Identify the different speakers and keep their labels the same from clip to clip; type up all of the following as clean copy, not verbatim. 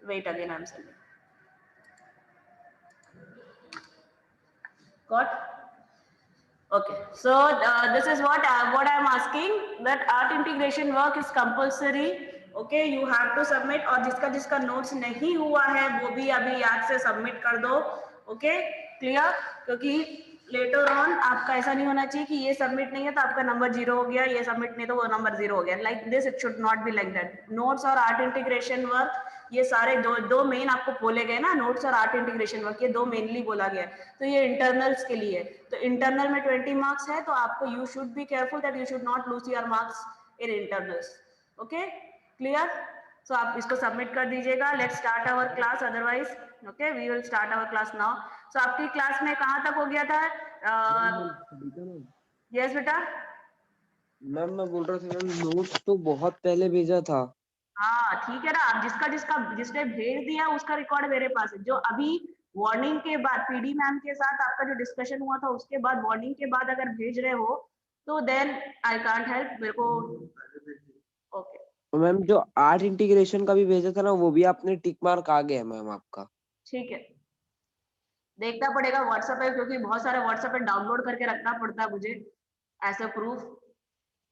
Speaker 1: wait again, I'm sending. Got? Okay, so this is what I'm asking, that art integration work is compulsory. Okay, you have to submit, और जिसका जिसका notes नहीं हुआ है वो भी अभी याद से submit कर दो. Okay, clear? क्योंकि later on आपका ऐसा नहीं होना चाहिए कि ये submit नहीं है तो आपका number 0 हो गया, ये submit नहीं तो वो number 0 हो गया. Like this, it should not be like that. Notes और art integration work, ये सारे दो मेन आपको बोले गए ना, नोट्स और आर्ट इंटीग्रेशन वर्क, ये दो मेनली बोला गया है. तो ये इंटरनल्स के लिए, तो इंटरनल में 20 मार्क्स है, तो आपको you should be careful that you should not lose your marks in internals. Okay, clear? So आप इसको सबमिट कर दीजिएगा. Let's start our class, otherwise okay we will start our class now. So आपकी class में कहाँ तक हो गया था? यस बेटा.
Speaker 2: मैम मैं बोल रहा था मैम, नोट्स तो बहुत पहले भेजा था.
Speaker 1: हाँ ठीक है ना, आप जिसने भेज दिया उसका रिकॉर्ड मेरे पास है. जो अभी वार्निंग के बाद पीडी मैम के साथ आपका जो डिस्कशन हुआ था उसके बाद, वार्निंग के बाद अगर भेज रहे हो तो देन आई कांट हेल्प. मेरे को ओके.
Speaker 2: मैम जो आर्ट इंटीग्रेशन का भी भेजा था ना, वो भी आपने टिक मार्क आ गया मैम आपका.
Speaker 1: ठीक है, देखना पड़ेगा व्हाट्सएप पे, क्योंकि बहुत सारे व्हाट्सएप पे डाउनलोड करके रखना पड़ता है मुझे as a proof.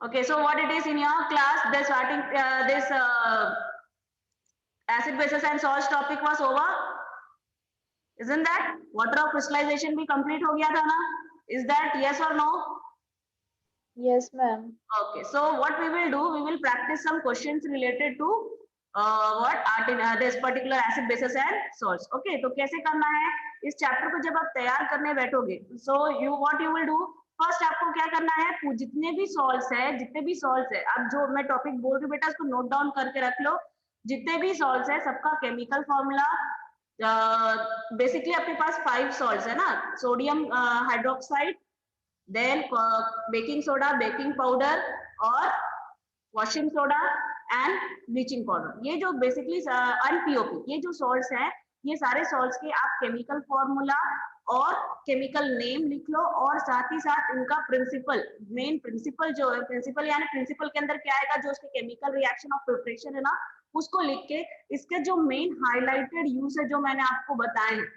Speaker 1: Okay, so what it is in your class, the starting this acid bases and salts topic was over, isn't that? Water of crystallization भी complete हो गया था ना? Is that yes or no?
Speaker 3: Yes, ma'am.
Speaker 1: Okay, so what we will do, we will practice some questions related to what art in this particular acid bases and salts. Okay, तो कैसे करना है इस chapter को जब आप तैयार करने बैठोगे, so what you will do, first आपको क्या करना है, जितने भी सॉल्ट्स है, अब जो मैं टॉपिक बोल रही हूँ बेटा उसको नोट डाउन करके रख लो. जितने भी सॉल्ट्स है सबका केमिकल फॉर्मूला, बेसिकली आपके पास 5 सॉल्ट्स है ना, sodium hydroxide, then baking soda, baking powder और washing soda and bleaching powder. ये जो बेसिकली अनपीओपी, ये जो सॉल्ट्स हैं, ये सारे सॉल्ट्स के आप केमिकल फॉर्मूला और केमिकल नेम लिख लो, और साथ ही साथ उनका प्रिंसिपल, मेन प्रिंसिपल जो है, प्रिंसिपल यानी प्रिंसिपल के अंदर क्या आएगा, जो उसके केमिकल रिएक्शन ऑफ प्रिपरेशन है ना, उसको लिख के इसके जो मेन हाईलाइटेड यूज है जो मैंने आपको बताए हैं,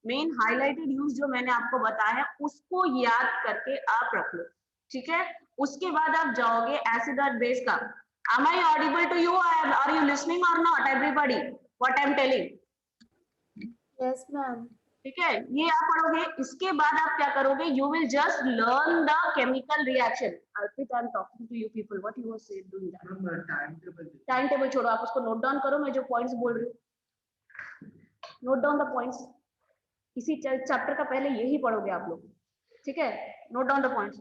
Speaker 1: मेन हाईलाइटेड यूज जो मैंने आपको बताया है उसको याद करके आप रख लो. ठीक है, उसके बाद आप जाओगे एसिड और बेस का. Am I audible to you? Are you listening or not, everybody? What I am telling?
Speaker 3: Yes, ma'am.
Speaker 1: ठीक है, ये आप पढ़ोगे. इसके बाद आप क्या करोगे, you will just learn the chemical reaction. Arpit, I am talking to you people, what you are saying doing that. Time table छोड़ो, आप उसको नोट डाउन करो. मैं जो पॉइंट्स बोल रही हूँ, नोट डाउन द पॉइंट्स. इसी चैप्टर का पहले यही पढ़ोगे आप लोग. ठीक है, note down the points.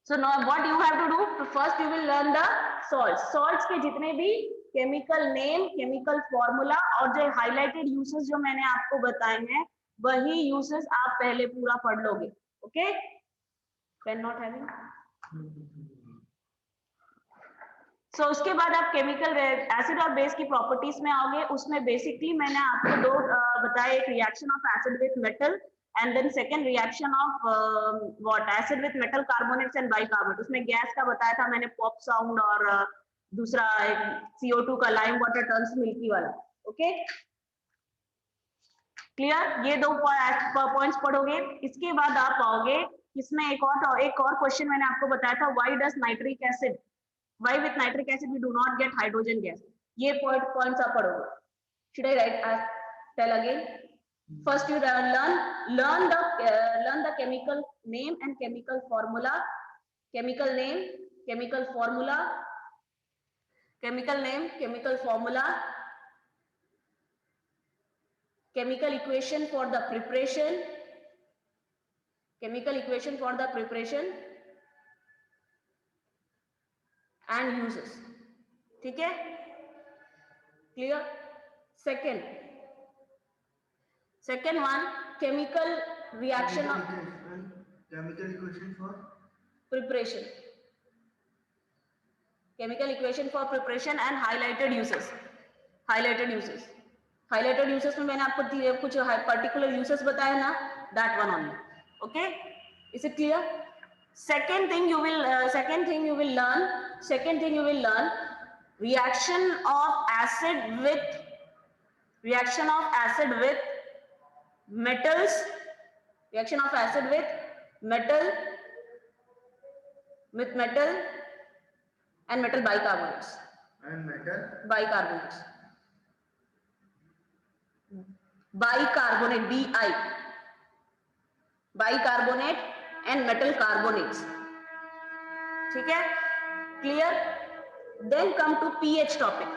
Speaker 1: So now what you have to do, first you will learn the salts. Salts के जितने भी केमिकल नेम, केमिकल फॉर्मूला और जो हाईलाइटेड यूसेस जो मैंने आपको बताए हैं, वही यूसेस आप पहले पूरा पढ़ लोगे. Okay, pen not having. So उसके बाद आप केमिकल एसिड और बेस की प्रॉपर्टीज में आओगे. उसमें बेसिकली मैंने आपको दो बताया, एक reaction of acid with metal and then second reaction of what acid with metal carbonates and bicarbonate. उसमें गैस का बताया था मैंने, पॉप साउंड, और दूसरा CO2 का लाइम वाटर टर्न्स मिल्की वाला. Okay, clear? ये दो पॉइंट्स पढ़ोगे. इसके बाद आप आओगे इसमें एक और क्वेश्चन मैंने आपको बताया था, why does nitric acid, why with nitric acid we do not get hydrogen gas. ये पॉइंट्स आप पढ़ोगे. Should I write, tell again. First you learn the chemical name and chemical formula. Chemical name, chemical formula. Chemical name, chemical formula. Chemical equation for the preparation. Chemical equation for the preparation and uses. ठीक है? Clear? Second one, chemical reaction of
Speaker 4: chemical equation for
Speaker 1: preparation. Chemical equation for preparation and highlighted uses. Highlighted uses में मैंने आपको कुछ particular uses बताया ना, that one only. Okay, is it clear? Second thing you will learn reaction of acid with metals, reaction of acid with metal and metal bicarbonates.
Speaker 4: And metal.
Speaker 1: Bicarbonate, bicarbonate and metal carbonates. ठीक है, clear? Then come to pH topic.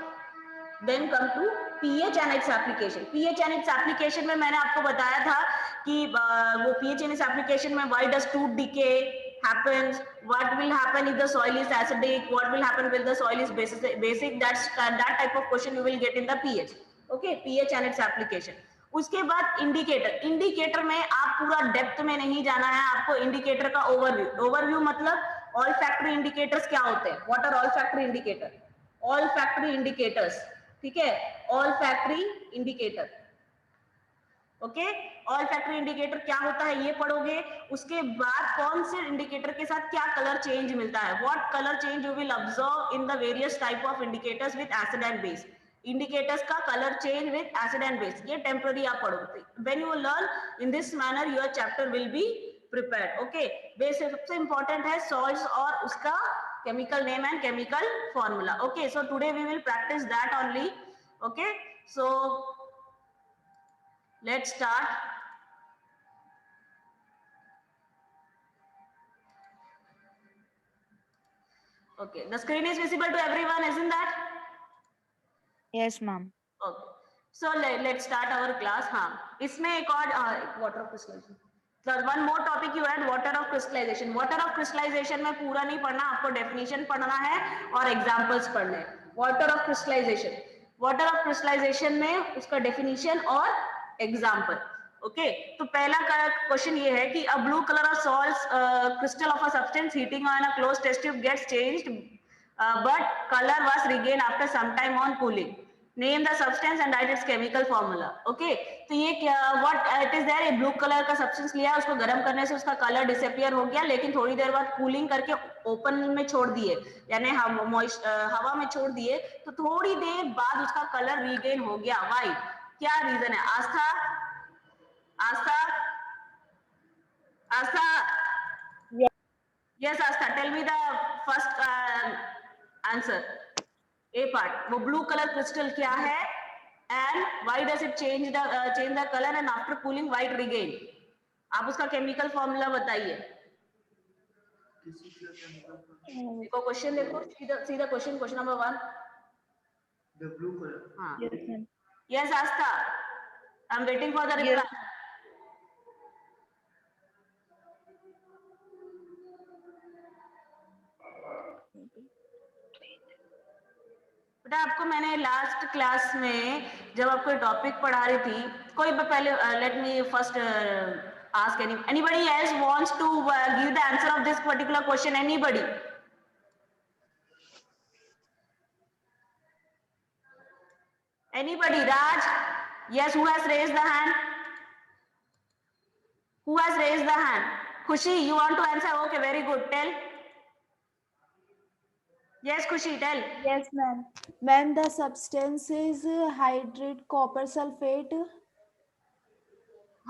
Speaker 1: Then come to pH and its application. pH and its application में मैंने आपको बताया था कि वो pH and its application में why does tooth decay happens, what will happen if the soil is acidic, what will happen when the soil is basic. That type of question you will get in the pH. Okay, pH and its application. उसके बाद indicator में आप पूरा depth में नहीं जाना है, आपको इंडिकेटर का ओवरव्यू मतलब ऑल फैक्ट्री इंडिकेटर्स क्या होते हैं, what are olfactory indicator, olfactory indicators, ठीक है, olfactory indicator, okay, olfactory indicator क्या होता है ये पढ़ोगे। उसके बाद कौन से इंडिकेटर के साथ क्या कलर चेंज मिलता है, what colour change you will observe in the various type of indicators with acid and base, indicators का colour change with acid and base, ये टेम्पररी आप पढ़ोगे। When you learn in this manner your chapter will be prepared. Okay, base सबसे important है salts और उसका chemical name and chemical formula. Okay, so today we will practice that only. Okay, so let's start. Okay, the screen is visible to everyone, isn't that?
Speaker 5: Yes, ma'am.
Speaker 1: Okay, so let's start our class. हाँ, इसमें एक और water of crystallization. So one more topic you add, water of crystallization. Water of crystallization में पूरा नहीं पढ़ना, आपको definition पढ़ना है और examples पढ़ने हैं. Water of crystallization. Water of crystallization में उसका definition और example. Okay, तो पहला क्वेश्चन ये है कि a blue color of salts crystal of a substance heating on a closed test tube gets changed, but color was regained after some time on cooling. Name the substance and write its chemical formula. Okay, तो ये क्या what it is there, ये blue color का substance लिया, उसको गर्म करने से उसका color disappear हो गया, लेकिन थोड़ी देर बाद cooling करके open में छोड़ दिए, यानी हवा में छोड़ दिए, तो थोड़ी देर बाद उसका color regain हो गया. Why? क्या reason है? आस्था Yes, Astha, tell me the first answer. A part, वो blue color crystal क्या है and why does it change the color and after cooling why it regain? आप उसका chemical formula बताइए. देखो question देखो, सीधा question number 1.
Speaker 4: The blue color.
Speaker 1: हाँ.
Speaker 5: Yes, ma'am.
Speaker 1: Yes, Astha, I'm waiting for the reply.
Speaker 5: Yes.
Speaker 1: बेटा आपको मैंने लास्ट क्लास में जब आपको टॉपिक पढ़ा रही थी, कोई पहले let me first ask anybody else wants to give the answer of this particular question? Anybody? Raj? Yes, who has raised the hand? Who has raised the hand? Khushi, you want to answer? Okay, very good. Tell. Yes, Khushi, tell.
Speaker 3: Yes, ma'am. Ma'am, the substance is hydrated copper sulfate.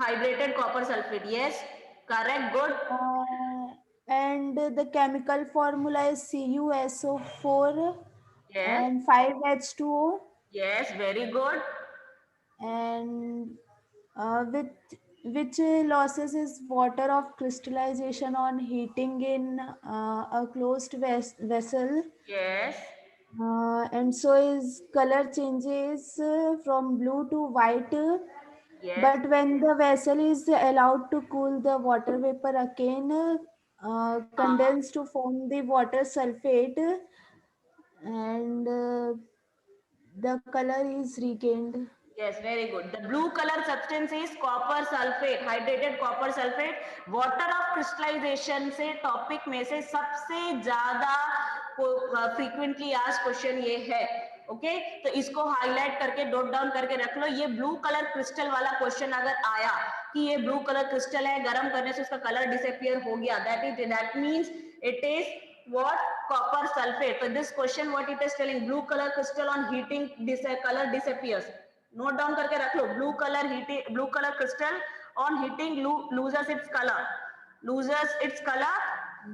Speaker 1: Hydrated copper sulfate. Yes, correct. Good.
Speaker 3: And the chemical formula is CuSO4
Speaker 1: Yes.
Speaker 3: and 5H2O.
Speaker 1: Yes, very good.
Speaker 3: And which losses is water of crystallization on heating in a closed vessel.
Speaker 1: Yes.
Speaker 3: And so is color changes from blue to white.
Speaker 1: Yes.
Speaker 3: But when the vessel is allowed to cool, the water vapor again condense to form the water sulfate, and the color is regained.
Speaker 1: Yes, very good. The blue color substance is copper sulfate, hydrated copper sulfate. Water of crystallization से topic में से सबसे ज्यादा frequently asked question ये है. Okay, तो इसको highlight करके नोट डाउन करके रख लो. ये ब्लू कलर क्रिस्टल वाला क्वेश्चन अगर आया कि ये ब्लू कलर क्रिस्टल है, गर्म करने से उसका कलर डिसअपियर हो गया, that means it is what copper sulfate. So this question what it is telling, blue color crystal on heating this color disappears. Note down करके रख लो, blue color crystal on heating loses its color,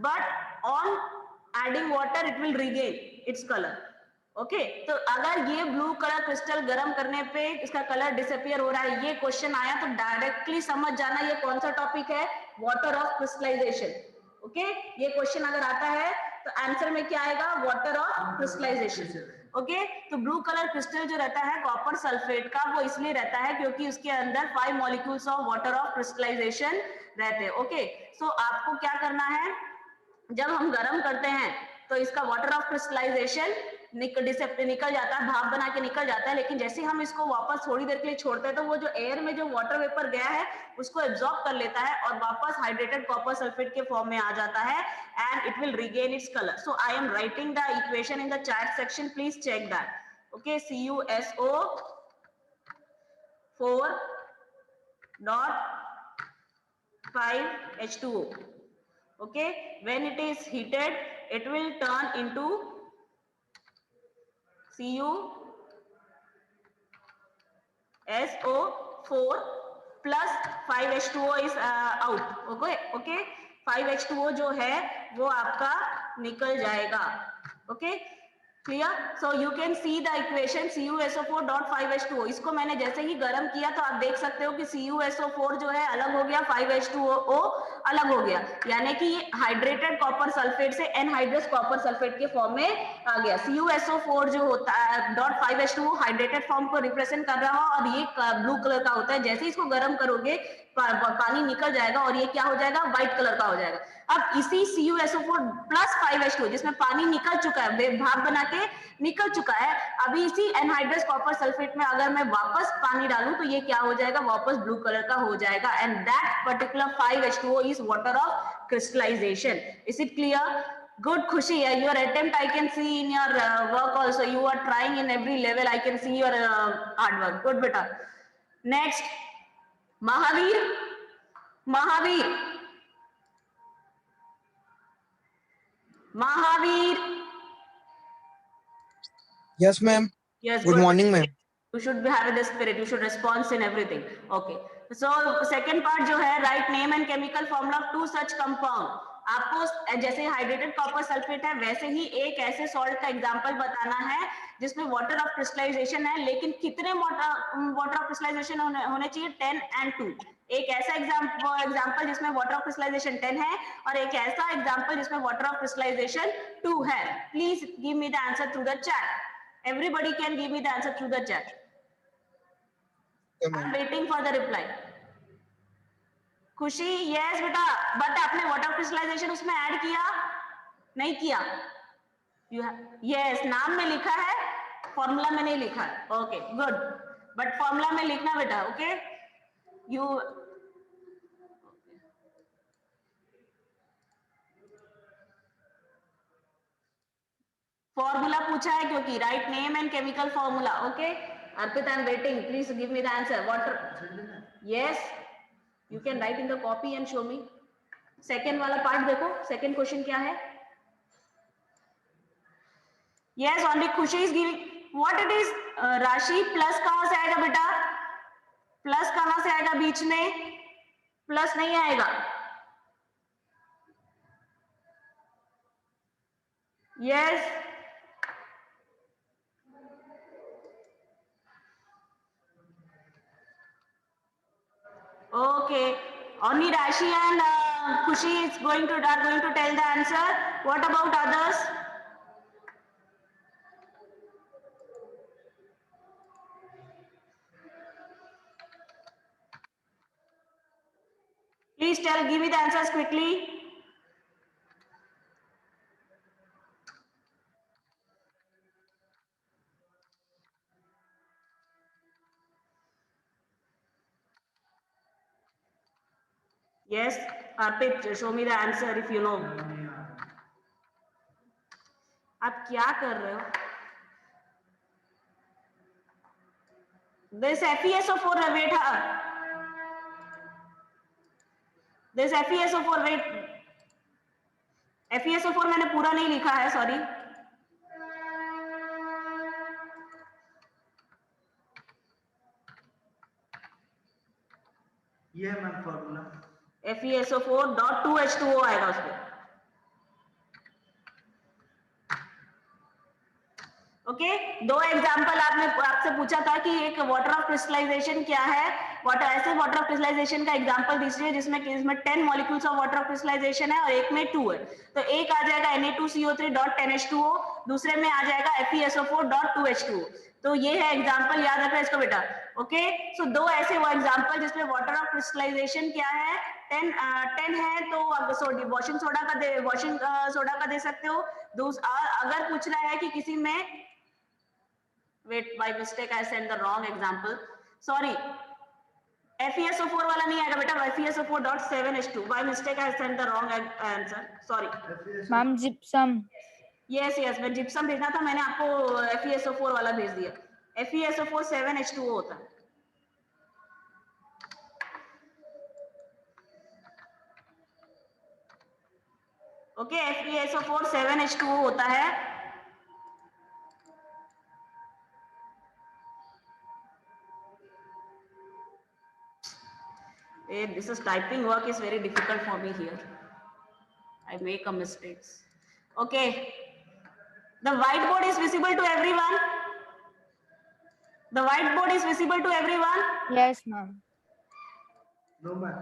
Speaker 1: but on adding water it will regain its color. Okay तो अगर ये blue colour crystal गर्म करने पे इसका colour disappear हो रहा है, ये क्वेश्चन आया तो डायरेक्टली समझ जाना ये कौन सा टॉपिक है, वाटर ऑफ क्रिस्टलाइजेशन. ओके ये क्वेश्चन अगर आता है तो आंसर में क्या आएगा, वाटर ऑफ क्रिस्टलाइजेशन. ओके तो ब्लू कलर क्रिस्टल जो रहता है कॉपर सल्फेट का, वो इसलिए रहता है क्योंकि उसके अंदर 5 molecules of water of crystallisation रहते हैं. ओके सो आपको क्या करना है, जब हम गर्म करते हैं तो इसका वाटर ऑफ क्रिस्टलाइजेशन निकल जाता है, भाप बना के निकल जाता है, लेकिन जैसे हम इसको वापस थोड़ी देर के लिए छोड़ते हैं तो वो जो एयर में जो वाटर वेपर गया है उसको एब्जॉर्ब कर लेता है और वापस हाइड्रेटेड कॉपर सल्फेट के फॉर्म में आ जाता है and it will regain its colour. So I am writing the equation in the chat section, please check that. Okay CuSO4.5H2O. okay when it is heated it will turn into CuSO4 plus 5H2O is out. okay 5H2O जो है वो आपका निकल जाएगा. okay clear. So you can see the equation CuSO4.5H2O. इसको मैंने जैसे ही गर्म किया तो आप देख सकते हो कि CuSO4 जो है अलग हो गया, 5H2O अलग हो गया, यानी कि ये हाइड्रेटेड कॉपर सल्फेट से एनहाइड्रस कॉपर सल्फेट के फॉर्म में आ गया. CuSO4 जो होता है .5H2O हाइड्रेटेड फॉर्म को रिप्रेजेंट कर रहा है और ये ब्लू कलर का होता है. जैसे इसको गर्म करोगे पानी निकल जाएगा और ये क्या हो जाएगा, व्हाइट कलर का हो जाएगा. अब इसी CuSO4 प्लस 5H2O जिसमें पानी निकल चुका है, भाप बना के निकल चुका है, अभी इसी एनहाइड्रस कॉपर सल्फेट में अगर मैं वापस पानी डालूं तो ये क्या हो जाएगा, वापस ब्लू कलर का हो जाएगा. And that particular 5H2O is water of crystallisation. Is it clear? Good, Khushi. Your attempt I can see in your work also. You are trying in every level. I can see your hard work. Good, beta. Next, Mahavir.
Speaker 6: Yes, ma'am.
Speaker 1: Yes.
Speaker 6: Good morning, ma'am.
Speaker 1: You should be having the spirit. You should respond in everything. Okay. So second part जो है, write name and chemical formula of 2 such compound. आपको जैसे hydrated copper sulphate है वैसे ही एक ऐसे salt का example बताना है जिसमें वाटर ऑफ क्रिस्टलाइजेशन है, लेकिन कितने वाटर ऑफ क्रिस्टलाइजेशन होने चाहिए, 10 and 2. एक ऐसा एग्जांपल जिसमें वाटर ऑफ क्रिस्टलाइजेशन 10 है और एक ऐसा एग्जांपल जिसमें वाटर ऑफ क्रिस्टलाइजेशन 2 है. Please give me the answer through the chat. Everybody can give me the answer through the chat. I'm waiting for the reply. खुशी, yes बेटा, but आपने water crystallisation उसमें ऐड किया नहीं किया? yes, नाम में लिखा है, फॉर्मूला में नहीं लिखा है. ओके गुड, बट फॉर्मूला में लिखना बेटा. ओके यू फॉर्मूला पूछा है क्योंकि write name and chemical formula. Okay Arpit, I am waiting, please give me the answer. Water, yes you can write in the copy and show me. Second वाला part देखो, second question क्या है. Yes only खुशी is giving what it is. राशि plus कहां से आएगा बेटा, प्लस कहां से आएगा, बीच में प्लस नहीं आएगा. Yes okay, only Rashi and Khushi are going to tell the answer. What about others? Please give me the answers quickly. Yes, Arpit, show me the answer if you know. आप क्या कर रहे हो? This FeSO4 weight, this FeSO4 weight. FeSO4 मैंने पूरा नहीं लिखा है, सॉरी।
Speaker 4: ये है मैम फॉर्मूला।
Speaker 1: FeSO4.2H2O आएगा उसमें। ओके, दो एग्जांपल आपसे पूछा था कि एक वाटर ऑफ क्रिस्टलाइजेशन क्या है, ऐसे वाटर ऑफ क्रिस्टलाइजेशन का एग्जांपल दीजिए जिसमें 10 molecules of water of crystallisation है और एक में 2 है। तो एक आ जाएगा Na2CO3.10H2O, दूसरे में आ जाएगा FeSO4.2H2O। तो ये है एग्जांपल, याद रखना इसको बेटा। ओके, सो दो ऐसे वो एग्जांपल जिसमें वाटर ऑफ क्रिस्टलाइजेशन क्या है, 10 है तो वॉशिंग सोडा का दे सकते हो। अगर पूछ रहा है कि किसी में, wait, by mistake I sent the wrong example, sorry, FeSO4 वाला नहीं आएगा बेटा, FeSO4.7H2, by mistake I sent the wrong answer, sorry।
Speaker 5: Ma'am, gypsum.
Speaker 1: yes, मैं जिप्सम भेजना था, मैंने आपको FeSO4 वाला भेज दिया। FeSO4 7H2O होता है। ओके, FeSO4 7H2O होता है। This is typing work is very difficult for me here. I make a mistakes. Okay. The whiteboard is visible to everyone. The whiteboard is visible to everyone.
Speaker 5: Yes, ma'am.
Speaker 4: No ma'am.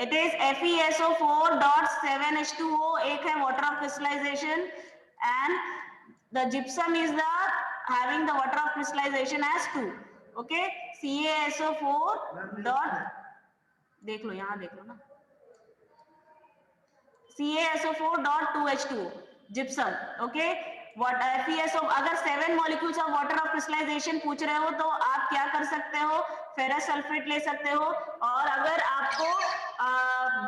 Speaker 1: It is FeSO4.7H2O. एक है water of crystallization, and the gypsum is the having the water of crystallization as 2. Okay. CaSO4 dot, देख लो यहाँ देख लो ना, CaSO4.2H2O gypsum। Okay, FeSO, अगर 7 molecules of water of crystallisation पूछ रहे हो तो आप क्या कर सकते हो, फेरस सल्फेट ले सकते हो। और अगर आपको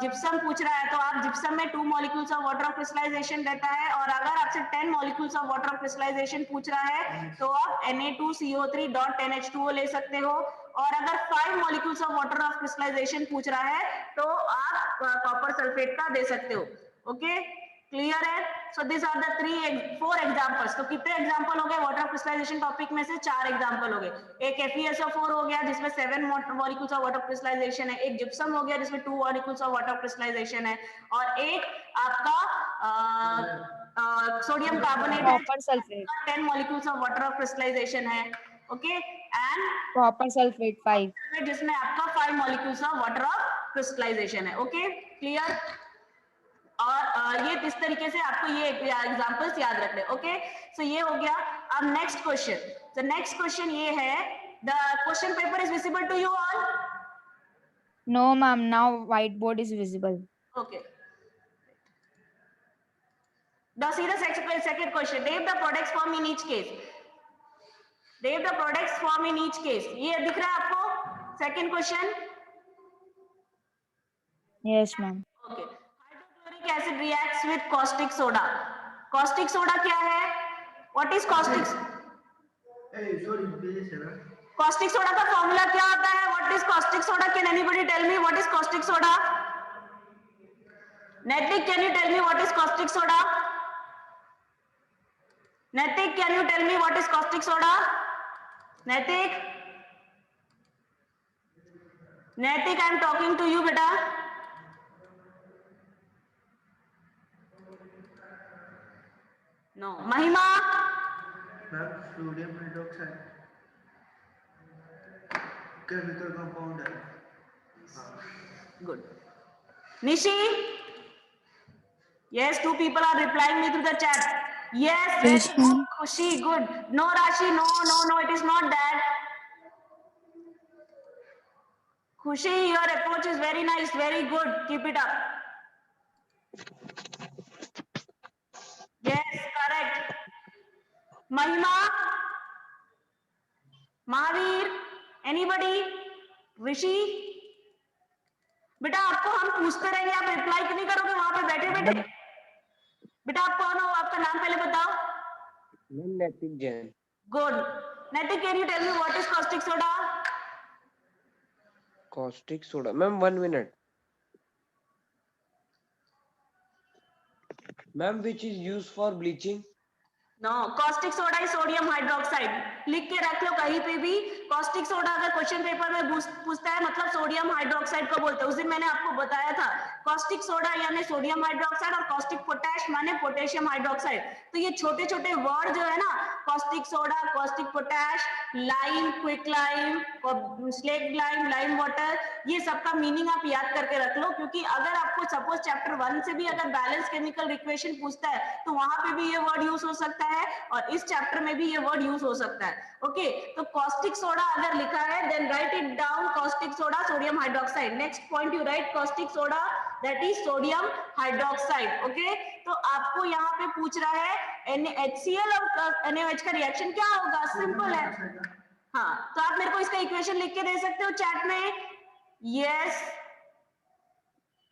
Speaker 1: जिप्सम पूछ रहा है तो आप जिप्सम में 2 molecules of water of crystallisation रहता है। और अगर आपसे 10 molecules of water of crystallisation पूछ रहा है तो आप Na2CO3.10H2O ले सकते हो। और अगर 5 molecules of water of crystallisation पूछ रहा है तो आप कॉपर सल्फेट का दे सकते हो। ओके, क्लियर है? So this are the 4 examples. तो कितने एग्जांपल हो गए वाटर क्रिस्टलाइजेशन टॉपिक में से? 4 एग्जांपल हो गए। एक FeSO4 हो गया जिसमें 7 मॉलिक्यूल्स ऑफ वाटर क्रिस्टलाइजेशन है, एक जिप्सम हो गया जिसमें 2 मॉलिक्यूल्स ऑफ वाटर क्रिस्टलाइजेशन है, और एक आपका सोडियम कार्बोनेट है,
Speaker 5: Copper sulfate.
Speaker 1: 10 molecules of water of crystallisation है। Okay, and
Speaker 5: Copper sulfate 5.
Speaker 1: जिसमें आपका 5 molecules of water of crystallisation है। Okay, clear? और ये इस तरीके से आपको ये एग्जांपल्स याद रखने। ओके, सो ये हो गया। अब नेक्स्ट क्वेश्चन, तो नेक्स्ट क्वेश्चन ये है, the question paper is visible to you all?
Speaker 5: No, ma'am. Now whiteboard is visible.
Speaker 1: Okay. Now see the second question. Name the products form in each case. Name the products form in each case. ये दिख रहा है आपको? Second question.
Speaker 5: Yes, ma'am.
Speaker 1: Okay. Hydrochloric acid reacts with caustic soda. Caustic soda क्या है? What is caustic?
Speaker 4: Sorry please है ना।
Speaker 1: Caustic soda का फॉर्मूला क्या होता है? What is caustic soda? Can anybody tell me what is caustic soda? Netik, can you tell me what is caustic soda? Netik, can you tell me what is caustic soda? Netik? Netik, I am talking to you, beta. No. Mahima?
Speaker 4: Ma'am sodium hydroxide chemical compound है।
Speaker 1: Good. Nishi? Yes, 2 people are replying me through the chat. Yes, very
Speaker 5: Yes,
Speaker 1: good.
Speaker 5: ma'am.
Speaker 1: Khushi, good. No, Rashi, no, it is not that. Khushi, your approach is very nice, very good. Keep it up. Yes, correct. Mahima? Mahavir? Anybody? Rishi? बेटा आपको हम पूछते रहेंगे, आप reply क्यों नहीं करोगे वहां पे बैठे बैठे? बेटा आप कौन हो? आपका नाम पहले बताओ।
Speaker 2: Ma'am Naitik Jain.
Speaker 1: Good. Naitik, can you tell me what is caustic soda?
Speaker 2: Caustic soda ma'am 1 minute. Ma'am which is use for bleaching?
Speaker 1: No, caustic soda is sodium hydroxide. लिख के रख लो कहीं पे भी, कॉस्टिक सोडा अगर क्वेश्चन पेपर में पूछता है मतलब सोडियम हाइड्रोक्साइड को बोलते हैं। उस दिन मैंने आपको बताया था कॉस्टिक सोडा यानी सोडियम हाइड्रोक्साइड और कॉस्टिक पोटैश माने पोटेशियम हाइड्रोक्साइड। तो ये छोटे छोटे वर्ड जो है ना, caustic soda, caustic potash, lime, quick lime, slate lime, lime water, ये सबका मीनिंग आप याद करके रख लो, क्योंकि अगर आपको सपोज चैप्टर 1 से भी अगर बैलेंस केमिकल इक्वेशन पूछता है तो वहां पे भी ये वर्ड यूज हो सकता है और इस चैप्टर में भी ये वर्ड यूज हो सकता है। ओके, तो कॉस्टिक सोडा अगर लिखा है then write it down, caustic soda sodium hydroxide. Next point you write caustic soda that is sodium hydroxide. Okay, तो आपको यहाँ पे पूछ रहा है NaHCl और NaOH का रिएक्शन क्या होगा, सिंपल है। हाँ, तो आप मेरे को इसका इक्वेशन लिख के दे सकते हो चैट में। यस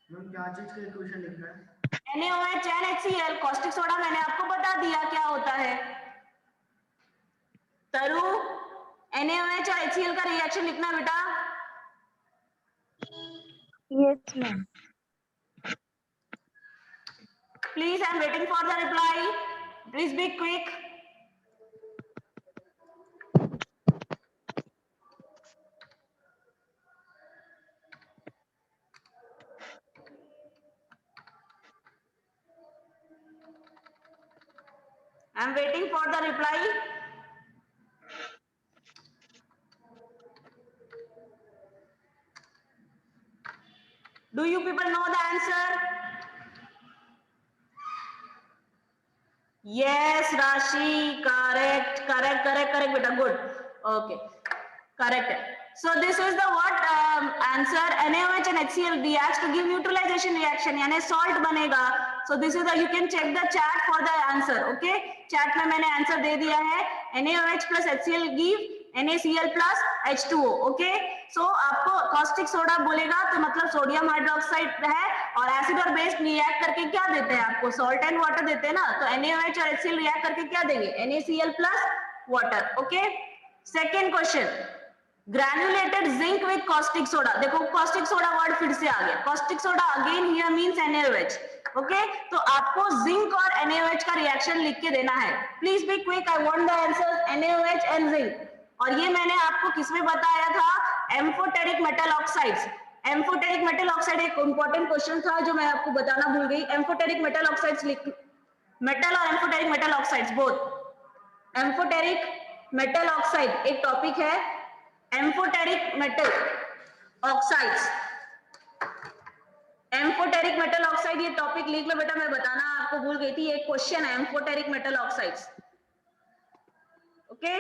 Speaker 4: मैम क्या चीज का इक्वेशन लिखना है?
Speaker 1: NaOH NaHCl, कॉस्टिक सोडा मैंने आपको बता दिया क्या होता है। तरु, NaOH और HCl का रिएक्शन लिखना बेटा।
Speaker 3: Yes, ma'am.
Speaker 1: Please, I am waiting for the reply. Please be quick. I am waiting for the reply. Do you people know the answer? Yes, Rashi, correct, correct, correct, correct, beta, good. Okay, correct. So this is the what answer. NaOH and HCl reacts to give neutralization reaction, यानी salt बनेगा. So this is the, you can check the chat for the answer. Okay, chat में मैंने answer दे दिया है. NaOH plus HCl give NaCl plus H2O. Okay, so आपको caustic soda बोलेगा तो मतलब सोडियम हाइड्रोक्साइड है और एसिड और बेस रिएक्ट करके क्या देते हैं आपको, सॉल्ट एंड वाटर देते हैं ना, तो NaOH और HCl रिएक्ट करके क्या देंगे, NaCl plus water. Okay, second question, granulated zinc with caustic soda. देखो कॉस्टिक सोडा वर्ड फिर से आ गया, caustic soda again here means NaOH। Okay, तो आपको जिंक और NaOH का रिएक्शन लिख के देना है। Please be quick, I want the answers NaOH and zinc. और ये मैंने आपको किसमें बताया था, amphoteric metal oxides. Amphoteric metal oxide एक इंपॉर्टेंट क्वेश्चन था जो मैं आपको बताना भूल गई। एम्फोटेरिक मेटल ऑक्साइड्स लिख, मेटल और amphoteric metal oxides both. Amphoteric metal oxide एक टॉपिक है, amphoteric metal oxides, amphoteric metal oxide ये टॉपिक लिख लो बेटा, मैं बताना आपको भूल गई थी, एक क्वेश्चन है एम्फोटेरिक मेटल ऑक्साइड्स। ओके,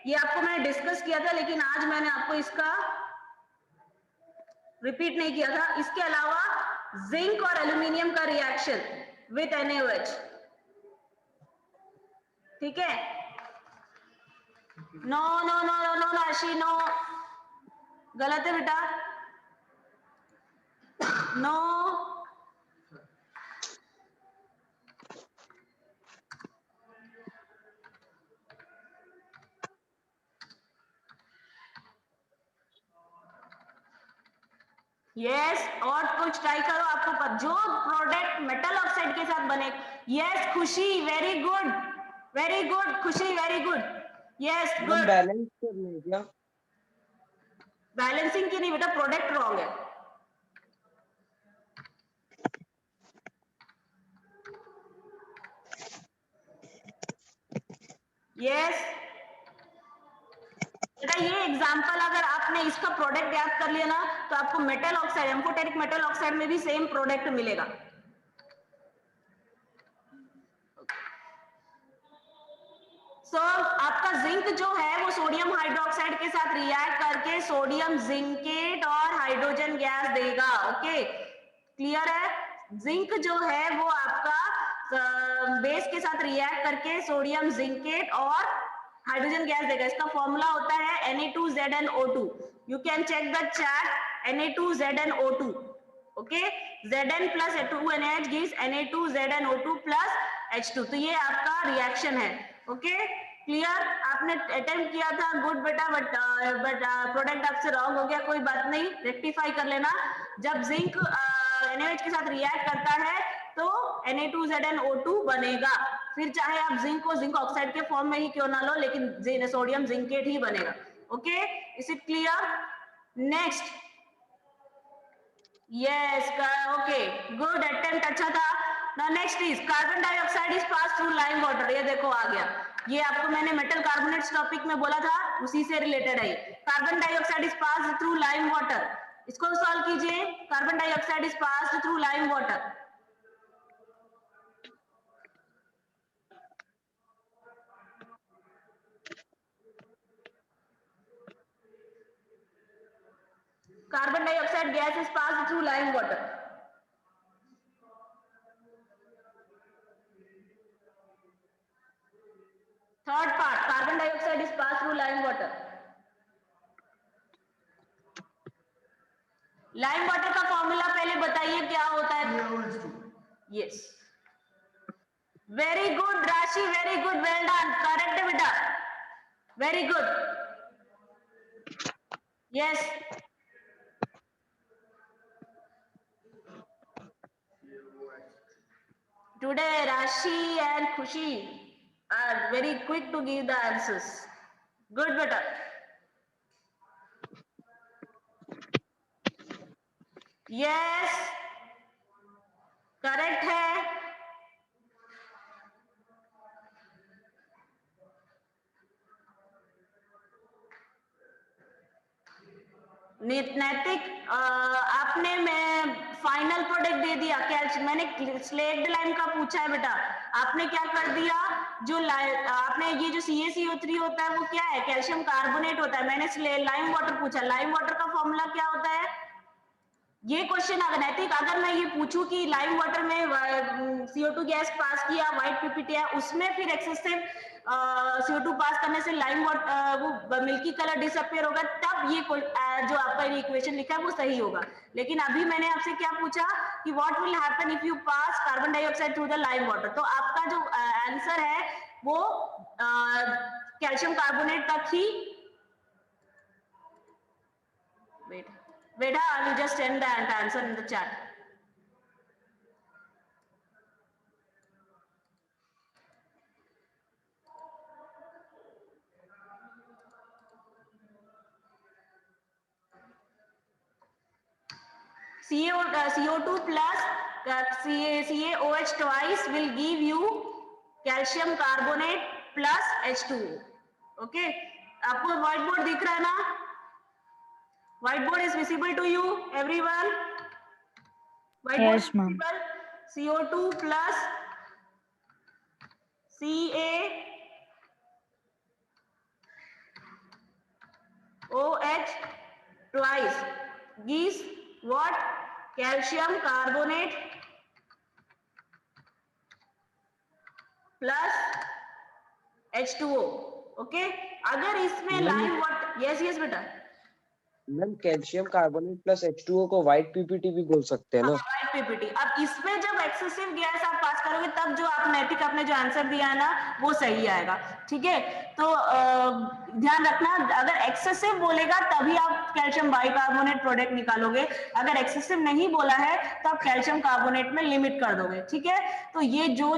Speaker 1: ये आपको मैंने डिस्कस किया था लेकिन आज मैंने आपको इसका रिपीट नहीं किया था। इसके अलावा जिंक और एल्यूमिनियम का रिएक्शन विद NaOH, ठीक है। No no no no no Rashi, no, गलत है बेटा, नो। यस, और कुछ ट्राई करो, आपको जो प्रोडक्ट मेटल ऑक्साइड के साथ बने। यस खुशी, वेरी गुड, वेरी गुड खुशी, very good, yes good.
Speaker 2: Balance करना है क्या?
Speaker 1: बैलेंसिंग की नहीं बेटा, प्रोडक्ट रॉन्ग है। यस बेटा, ये एग्जांपल अगर आपने इसका प्रोडक्ट याद कर लिया ना तो आपको metal oxide, amphoteric metal oxide में भी सेम प्रोडक्ट मिलेगा। सो आपका जिंक जो है वो सोडियम हाइड्रोक्साइड के साथ रिएक्ट करके सोडियम जिंकेट और हाइड्रोजन गैस देगा। ओके, क्लियर है। जिंक जो है वो आपका बेस के साथ रिएक्ट करके सोडियम जिंकेट और हाइड्रोजन गैस देगा। इसका फॉर्मूला होता है Na2ZnO2। You can check the chat, Na2ZnO2। Okay, Zn plus 2NaH gives Na2ZnO2 plus H2। तो ये आपका रिएक्शन है। ओके, क्लियर, आपने अटेम्प्ट किया था, गुड बेटा, बट प्रोडक्ट आपसे रॉन्ग हो गया, कोई बात नहीं, रेक्टिफाई कर लेना। जब जिंक NaOH के साथ रिएक्ट करता है तो Na2ZnO2 बनेगा। फिर चाहे आप जिंक को जिंक ऑक्साइड के फॉर्म में ही क्यों ना लो, लेकिन सोडियम जिंकेट ही बनेगा। Okay, is it clear? Next, yes, okay, good attempt, अच्छा था। Now next is carbon dioxide is pass through lime water. ये देखो आ गया, ये आपको मैंने मेटल कार्बोनेट्स टॉपिक में बोला था, उसी से रिलेटेड है। Carbon dioxide is pass through lime water, इसको सॉल्व कीजिए। Carbon dioxide is pass through lime water. Carbon dioxide gas is passed through lime water. Third part, carbon dioxide is passed through lime water. Lime water का formula पहले बताइए क्या होता है? Yes, very good Rashi, very good, well done, correct बेटा, very good, yes. Today Rashi and Khushi are very quick to give the answers. Good beta. Yes, correct है। नैतिक, आपने मैं फाइनल प्रोडक्ट दे दिया, कैल्शियम, मैंने स्लेक्ड लाइम का पूछा है बेटा, आपने क्या कर दिया, जो आपने ये जो CaCO3 होता है वो क्या है? कैल्शियम कार्बोनेट होता है। मैंने लाइम वाटर पूछा, लाइम वाटर का फॉर्मूला क्या होता है? ये क्वेश्चन अगर नैतिक, अगर मैं ये पूछूं कि लाइम वाटर में CO2 गैस पास किया, व्हाइट पीपीटी है, उसमें फिर एक्सेसिव CO2 पास करने से लाइम वाटर वो मिल्की कलर डिसअपियर होगा, तब ये जो आपका इक्वेशन लिखा है वो सही होगा। लेकिन अभी मैंने आपसे क्या पूछा कि what will happen if you pass carbon dioxide through the lime water, तो आपका जो आंसर है वो कैल्शियम कार्बोनेट तक ही। Wait Veda, I will just send the answer in the chat. CO2 plus CaOH twice will give you calcium carbonate plus H2O. Okay, आपको white board दिख रहा है ना? White board is visible to you, everyone? White board is visible. CO2 plus CaOH twice gives what? Calcium carbonate plus H2O. Okay? अगर इसमें lime water, yes बेटा,
Speaker 2: ma'am calcium carbonate plus H2O को white PPT भी बोल सकते हैं ना?
Speaker 1: White PPT. अब इसमें जब एक्सेसिव गैस आप पास करोगे तब जो आप नैतिक आपने जो आंसर दिया है ना वो सही आएगा। ठीक है, तो ध्यान रखना, अगर एक्सेसिव बोलेगा तभी आप कैल्शियम बाइकार्बोनेट प्रोडक्ट निकालोगे, अगर एक्सेसिव नहीं बोला है तो आप कैल्शियम कार्बोनेट में लिमिट कर दोगे। ठीक है, तो ये जो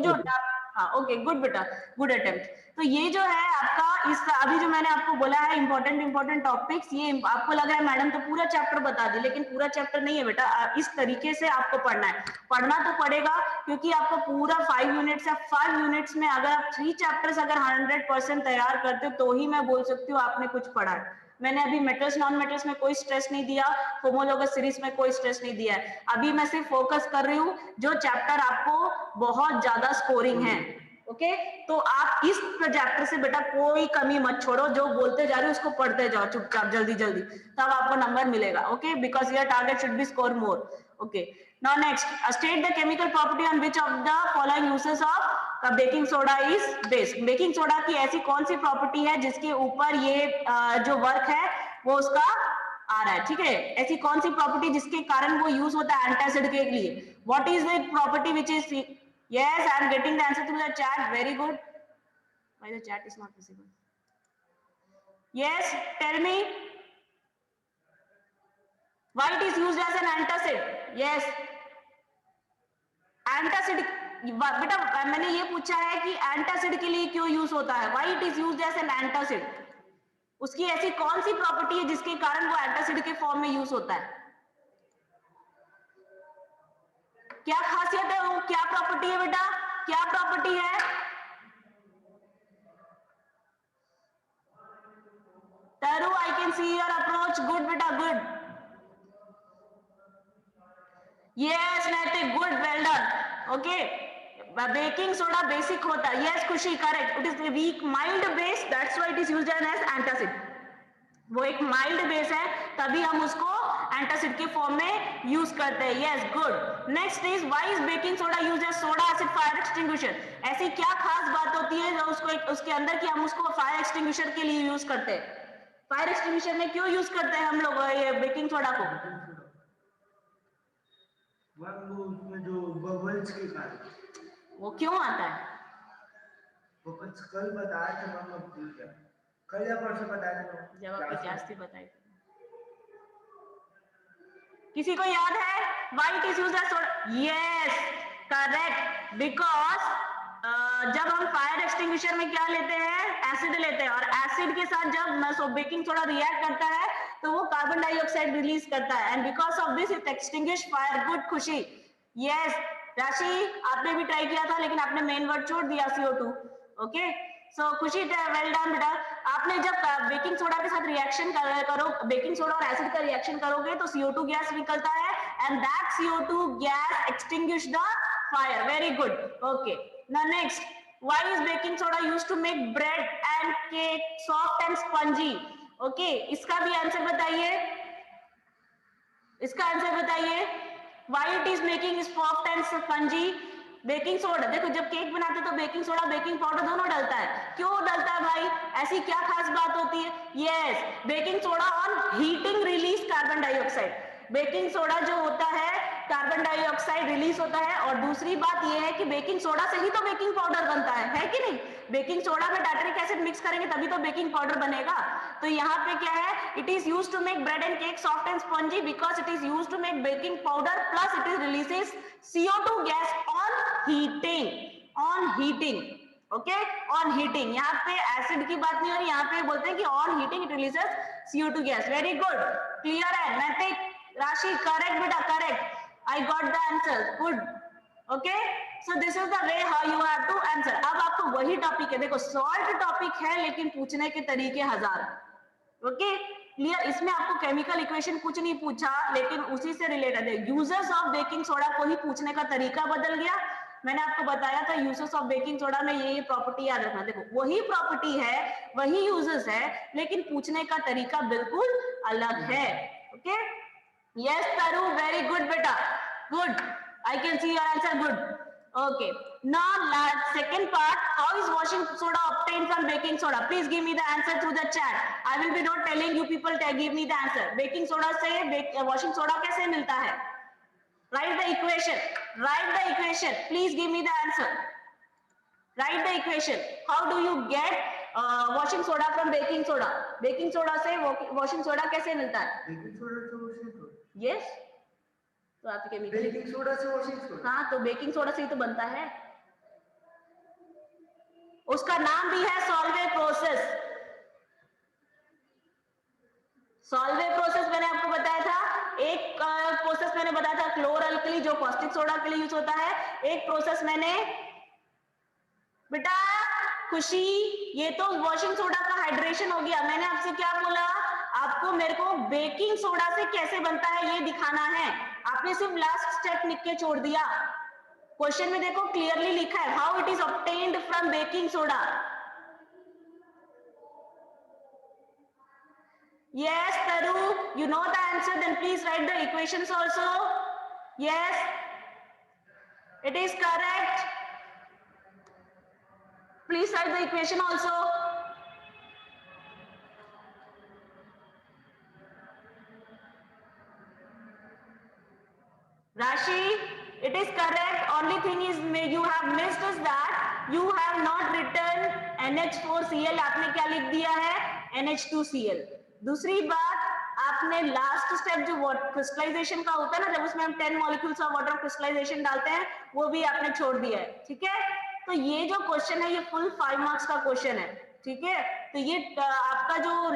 Speaker 1: हाँ, ओके, गुड बेटा, गुड अटेम्प्ट। तो ये जो है आपका, इस अभी जो मैंने आपको बोला है इंपॉर्टेंट टॉपिक्स, ये आपको लग रहा है मैडम तो पूरा चैप्टर बता दी, लेकिन पूरा चैप्टर नहीं है बेटा। इस तरीके से आपको पढ़ना है, पढ़ना तो पड़ेगा, क्योंकि आपको पूरा 5 यूनिट्स है। 5 यूनिट्स में अगर आप 3 चैप्टर्स अगर 100% तैयार करते हो तो ही मैं बोल सकती हूँ आपने कुछ पढ़ा है। मैंने अभी मेटल्स नॉन मेटल्स में कोई स्ट्रेस नहीं दिया, होमोलोगस सीरीज में कोई स्ट्रेस नहीं दिया है। अभी मैं सिर्फ फोकस कर रही हूँ जो चैप्टर आपको बहुत ज्यादा स्कोरिंग है। ओके, तो आप इस चैप्टर से बेटा कोई कमी मत छोड़ो, जो बोलते जा रहे हो उसको पढ़ते जाओ चुपचाप, जल्दी जल्दी, तब आपको नंबर मिलेगा। Okay, because your target should be score more. Okay, now next, state the chemical property on which of the following uses of baking soda is based. Baking soda की ऐसी कौन सी प्रॉपर्टी है जिसके ऊपर ये जो वर्क है वो उसका आ रहा है? ठीक है, ऐसी कौन सी प्रॉपर्टी जिसके कारण वो यूज होता है एंटासिड के लिए? What is the property which is, yes, I am getting the answer through the chat, very good. Why the chat is not visible? Yes, tell me, why it is used as an antacid? Yes, antacid, बेटा मैंने ये पूछा है कि antacid के लिए क्यों use होता है, why it is used as an antacid, उसकी ऐसी कौन सी प्रॉपर्टी है जिसके कारण वो एंटासिड के फॉर्म में यूज होता है, क्या खासियत है वो, क्या प्रॉपर्टी है बेटा, क्या प्रॉपर्टी है? Taru, I can see your approach. Good, beta, good. Yes, Naitik, good, well done. Okay. Baking soda basic होता है. Yes, खुशी, correct. It is a weak, mild base. That's why it is used as antacid. वो एक mild base है, तभी हम उसको antacid के फॉर्म में यूज करते हैं. Yes, good. Next is why is baking soda used as soda acid fire extinguisher. ऐसी क्या खास बात होती है जो उसके अंदर कि हम उसको फायर एक्सटिंग्विशर के लिए यूज करते हैं? फायर एक्सटिंग्विशर में क्यों यूज करते हैं हम लोग ये बेकिंग सोडा को?
Speaker 4: उसमें जो बबल्स के कारण.
Speaker 1: वो क्यों आता है?
Speaker 4: वो कुछ कल बताया था मैम, अब भूल गया. कल या परसों बताया था.
Speaker 1: जब आपकी क्लास थी बताई. किसी को याद है why it is used as soda? Yes, correct. Because जब हम फायर एक्सटिंग्विशर में क्या लेते हैं, एसिड लेते हैं, और एसिड के साथ जब बेकिंग सोडा रिएक्ट करता है तो वो कार्बन डाइऑक्साइड रिलीज करता है, and because of this it extinguish fire. Good खुशी. यस राशि, आपने भी ट्राई किया था लेकिन आपने मेन वर्ड छोड़ दिया, CO2. ओके, सो खुशी, वेल डन बेटा. आपने जब बेकिंग सोडा के साथ रिएक्शन करो, बेकिंग सोडा और एसिड का रिएक्शन करोगे तो CO2 गैस निकलता है, and that CO2 gas extinguish the fire. Very good. Okay, now next, why is baking soda used to make bread and cake soft and spongy? Okay, इसका भी answer बताइए, इसका answer बताइए. Why it is making soft and spongy? Baking soda, देखो जब cake बनाते तो baking soda baking powder दोनों डलता है. क्यों डलता है भाई, ऐसी क्या खास बात होती है? Yes, baking soda on heating release carbon dioxide. Baking soda जो होता है कार्बन डाइऑक्साइड रिलीज होता है, और दूसरी बात यह है कि बेकिंग सोडा से ही तो बेकिंग पाउडर बनता है कि नहीं? बेकिंग सोडा में टार्टरिक एसिड मिक्स करेंगे तभी तो बेकिंग पाउडर बनेगा. तो यहाँ पे क्या है, it is used to make bread and cake soft and spongy because it is used to make baking powder, plus it is releases CO2 gas on heating. On heating, okay, on heating. यहाँ पे acid की बात नहीं हो रही, यहाँ पे बोलते हैं कि on heating it releases CO2 gas. Very good, clear है? नैतिक, राशि, करेक्ट बेटा, correct. I got the answer. Good. Okay. So this is the way how you have to answer. अब आपको वही टॉपिक है, देखो सॉल्ट टॉपिक है लेकिन पूछने के तरीके हजार. Okay, clear? इसमें आपको केमिकल इक्वेशन कुछ नहीं पूछा, लेकिन उसी से रिलेटेड है. यूजेस ऑफ बेकिंग सोडा को ही पूछने का तरीका बदल गया. मैंने आपको बताया था यूजेस ऑफ बेकिंग सोडा में ये प्रॉपर्टी याद रखना. देखो वही प्रॉपर्टी है, वही यूजेस है, लेकिन पूछने का तरीका बिल्कुल अलग है. Okay. Yes, Taru, very good, beta. Good. I can see your answer. Good. Okay. Now, second part. How is washing soda obtained from baking soda? Please give me the answer through the chat. I will be not telling you people to give me the answer. Baking soda से washing soda कैसे मिलता है? Write the equation. Write the equation. Please give me the answer. Write the equation. How do you get washing soda from baking soda? Baking soda से washing soda कैसे मिलता है?
Speaker 4: Baking soda से washing soda.
Speaker 1: Yes, तो आपके chemical,
Speaker 4: baking soda से washing soda.
Speaker 1: हाँ, तो बेकिंग सोडा से ही तो बनता है. उसका नाम भी है सॉल्वे प्रोसेस. सॉल्वे प्रोसेस मैंने आपको बताया था. एक प्रोसेस मैंने बताया था क्लोर अल्कली जो कॉस्टिक सोडा के लिए यूज होता है. एक प्रोसेस मैंने, बेटा खुशी, ये तो वॉशिंग सोडा का हाइड्रेशन हो गया. मैंने आपसे क्या बोला, आपको मेरे को बेकिंग सोडा से कैसे बनता है ये दिखाना है. आपने सिर्फ लास्ट स्टेप लिख के छोड़ दिया. क्वेश्चन में देखो क्लियरली लिखा है how it is obtained from baking soda. Yes, Taru, you know the answer, then please write the equations also. Yes, it is correct. Please write the equation also. Rashi, it is correct. Only thing is you have missed is that you have not written NH4Cl. आपने क्या लिख दिया है? NH2Cl. दूसरी बात, आप आपने last step जो क्रिस्टलाइजेशन का होता है ना, जब उसमें हम 10 मॉलिक्यूल्स ऑफ वाटर क्रिस्टलाइजेशन डालते हैं, वो भी आपने छोड़ दिया है, ठीक है। तो ये जो क्वेश्चन है ये फुल 5 मार्क्स का क्वेश्चन है, ठीक है। तो ये आपका जो